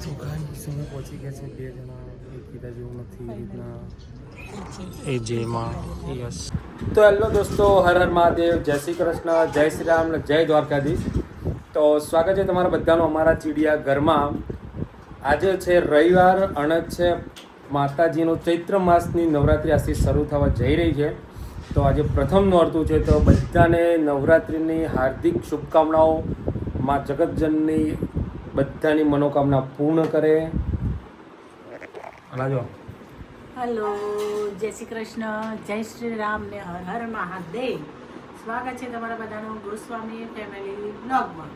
તો ગાઈસ અમે પહોંચી ગયા છે 2 જણા એક કીધા જેવું નથી એ રીતના એ જેમાં યસ. તો હેલો દોસ્તો, હર હર મહાદેવ, જય શ્રી કૃષ્ણ, જય શ્રી રામ, જય દ્વારકાધીશ. તો સ્વાગત છે તમારા બધાનું અમારા ચીડિયા ઘરમાં. આજે છે રવિવાર અને છે માતાજીનો ચૈત્ર માસની નવરાત્રિ આજથી શરૂ થવા જઈ રહી છે. તો આજે પ્રથમ નોરતું છે, તો બધાને નવરાત્રિની હાર્દિક શુભકામનાઓ. મા જગતજનની બધાની મનોકામના પૂર્ણ કરે. હલાજો. હેલો, જય શ્રી કૃષ્ણ, જય શ્રી રામ ને હર હર મહાદેવ. સ્વાગત છે તમારા બધાનું ગોસ્વામી ફેમિલી બ્લોગમાં.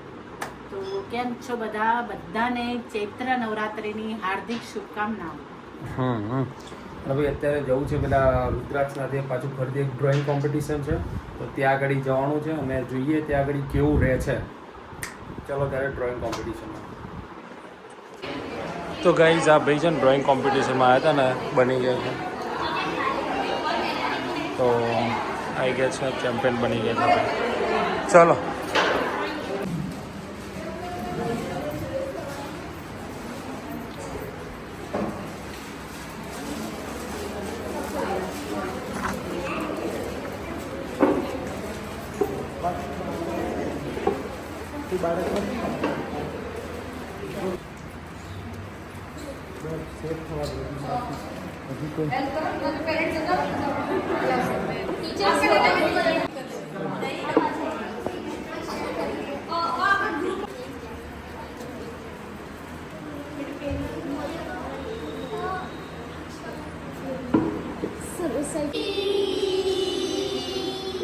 તો કેમ છો બધા? બધાને ચૈત્ર નવરાત્રિની હાર્દિક શુભકામનાઓ. હવે અત્યારે જવું છે પેલા રુદ્રાક્ષના પાછું ફરીથી એક ડ્રોઈંગ કોમ્પિટિશન છે, તો ત્યાં આગળ જવાનું છે અને જોઈએ ત્યાં આગળ કેવું રહે છે. ચલો ત્યારે ડ્રોઈંગ કોમ્પિટિશનમાં. તો ગાઈઝ આ ભાઈ છે ને ડ્રોઈંગ કોમ્પિટિશનમાં આવ્યા હતા ને, બની ગયા છે. તો આવી ગયા છે, ચેમ્પિયન બની ગયા છે. ચલો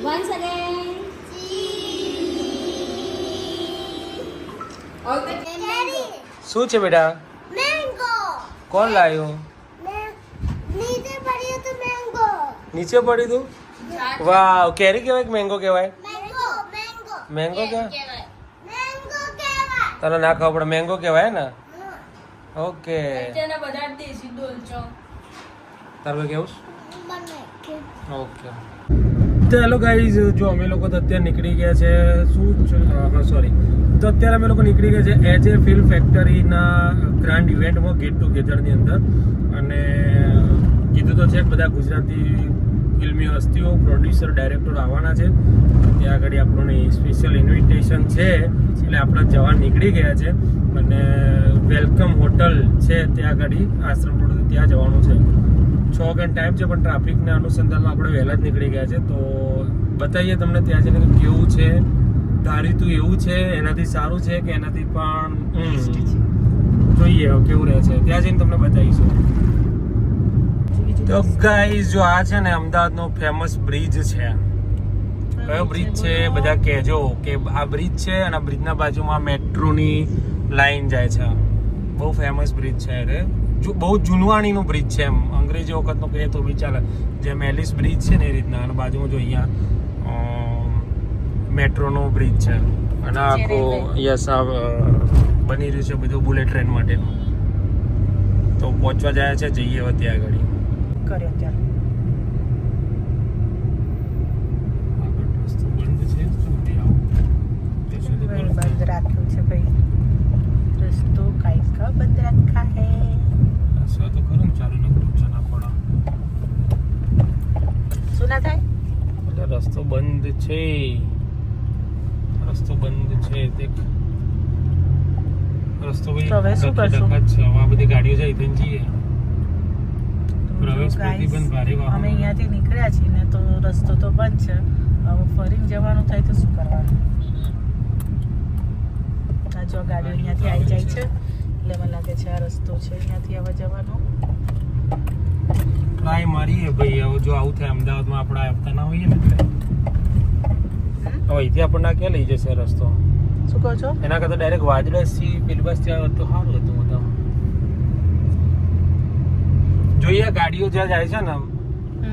Once again. શું છે બેટા? Mango. કોણ લાવ્યું? નીચે પડ્યું તો mango. નીચે પડ્યું તું? વાવ, કેરી કહેવાય કે મેંગો કહેવાય? Mango, mango. મેંગો કહેવાય? Mango કહેવાય. તને ના ખબર પડે, મેંગો કહેવાય ને? ઓકે. તેના બધા દેશી ડોલચો. તારું કેવું? બને. ઓકે. તો હેલો ગાઈઝ, જો અમે લોકો તો અત્યારે નીકળી ગયા છે. સોરી, તો અત્યારે અમે લોકો નીકળી ગયા છે એજ એ ફિલ્મ ફેક્ટરીના ગ્રાન્ડ ઇવેન્ટમાં, ગેટ ટુગેધરની અંદર. અને કીધું તો છે કે બધા ગુજરાતી ફિલ્મી હસ્તીઓ, પ્રોડ્યુસર, ડાયરેક્ટર આવવાના છે. ત્યાં આગળ આપણને સ્પેશિયલ ઇન્વિટેશન છે, એટલે આપણે જવા નીકળી ગયા છે. અને વેલકમ હોટલ છે ત્યાં આગળ આશ્રમ રોડ, ત્યાં જવાનું છે. 6 વાગ્યાનો ટાઈમ છે, પણ ટ્રાફિકના અનુસંધાનમાં આપણે વહેલા જ નીકળી ગયા છે. તો બતાવીએ તમને ત્યાં જઈને કેવું છે. ધાર્યું તું એવું છે, એનાથી સારું છે કે એનાથી પણ જોઈએ કેવું રહે છે. ત્યાં જઈને તમને બતાવીશું. તો ગાઈઝ, જો આ છે ને અમદાવાદનો ફેમસ બ્રિજ છે. કયો બ્રિજ છે બધા કહેજો કે આ બ્રિજ છે, અને આ બ્રિજના બાજુમાં મેટ્રોની લાઈન જાય છે. બહુ ફેમસ બ્રિજ છે. અરે બહુ જૂનવાણીનો બ્રિજ છે, એમ અંગ્રેજી વખતનો કહીએ તો બી ચાલે. જેમ એલિસ બ્રિજ છે ને એ રીતના. અને બાજુમાં જો અહીંયા મેટ્રોનો બ્રિજ છે. અને આખો યસ આ બની રહ્યું છે બધું બુલેટ ટ્રેન માટેનું. તો પહોંચવા જાય છે, જઈએ હવે ત્યાં આગળ. કર્યો ત્યારે રસ્તો બંધ છે, સુધી આવો બંધ રાખ્યું છે ભાઈ. રસ્તો કાંઈક બંધ રાખા હે. રસ્તો તો ખરું ચાલુ નીકળ્યું છે ના પડે. શું ના થાય? એટલે રસ્તો બંધ છે, રસ્તો બંધ છે. દેખ રસ્તો ભાઈ તો હવે શું કરશું? છે. હવે આ બધી ગાડીઓ જાય ત્યાં જઈએ. પ્રવેશ પ્રતિબંધ ભારે વાહન. અમે અહીંયાથી નીકળ્યા છીએ ને, તો રસ્તો તો બંધ છે. હવે ફરીને જવાનું થાય તો શું કરવાનું? આ જો ગાડીઓ અહીંયાથી આવી જાય છે, એટલે મને લાગે છે આ રસ્તો છે અહીંયાથી આવવા જવાનો. ટ્રાય મારીએ ભાઈ. હવે જો આવું થાય અમદાવાદમાં આપણે આવતા ના હોઈએ ને, એટલે હવે અહીંથી આપણને ક્યાં લઈ જશે રસ્તો? શું કહો છો? એના કરતાં ડાયરેક્ટ વાજડેથી પેલી બસ ત્યાં તો સારું હતું. બધા જોઈએ ગાડીઓ જ્યાં જાય છે ને,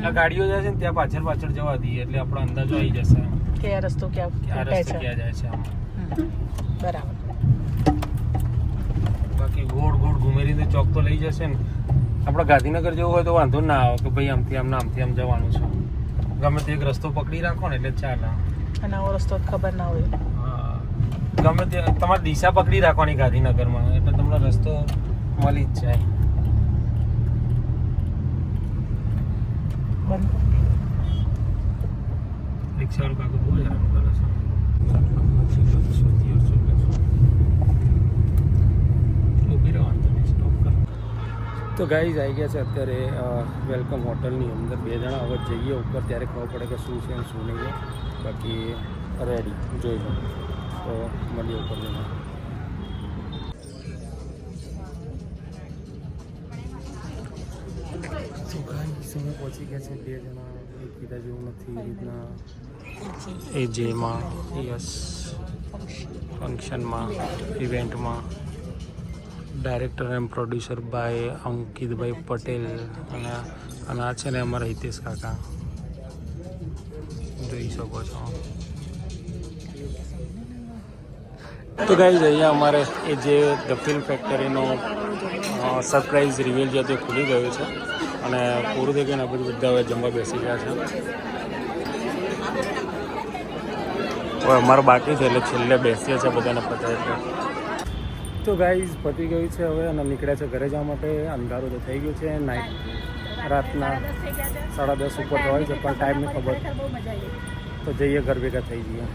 આ ગાડીઓ જાય છે ને ત્યાં પાછળ પાછળ જવા દઈએ, એટલે આપણો અંદાજો આવી જશે કે આ રસ્તો આ ક્યાં રસ્તો ક્યાં જાય છે. બરાબર. બાકી ગોળ ગોળ ઘુમેરીને ચોક તો લઈ જશે ને. આપણે ગાંધીનગર જવું હોય તો વાંધો ના આવે કે ભાઈ આમથી આમ આમથી આમ જવાનું છે. ગમે તે એક રસ્તો પકડી રાખો ને એટલે ચાલે. અને આવો રસ્તો ખબર ના હોય. ગમે તે તમારે દિશા પકડી રાખવાની ગાંધીનગરમાં, એટલે તમને રસ્તો મળી જ જાય. રિક્ષાવાળો કાકો બહુ હેરાન કરે છે. ઊભી રહેવાનું તમે સ્ટોપ કર. તો ગાઈઝ આવી ગયા છે અત્યારે વેલકમ હોટલની અંદર. 2 જણા હવે જઈએ ઉપર ત્યારે ખબર પડે કે શું છે અને શું નહીં. બાકી રેડી જોઈ લો. તો મળીએ ઉપર જઈને. તો ગાઈઝ અમે પહોંચી ગયા છે. 2 જણા એકબીજા જેવું નથી એ રીતના એ જેમાં યસ ફંક્શનમાં ઇવેન્ટમાં ડાયરેક્ટર એન્ડ પ્રોડ્યુસર બાય અંકિતભાઈ પટેલ અને આ છે ને અમારા હિતેશ કાકા જોઈ શકો છો. તો ગાઈઝ અહીંયા અમારે એ જે ધ ફિલ્મ ફેક્ટરીનો સરપ્રાઇઝ રિવીલ છે તે ખુલી ગયું છે અને પૂરું થઈ ગયું ને પછી બધા હવે જમવા બેસી ગયા છે. હવે અમારું બાકી છે એટલે છેલ્લે બેસીએ છીએ બધાને પતાવે એટલે. તો ગાઈઝ પતી ગયું છે હવે અને નીકળ્યા છે ઘરે જવા માટે. અંધારું તો થઈ ગયું છે. નાઇટ રાતના 10:30 ઉપર હોય છે પણ ટાઈમની ખબર તો જઈએ ઘર ભેગા થઈ જઈએ.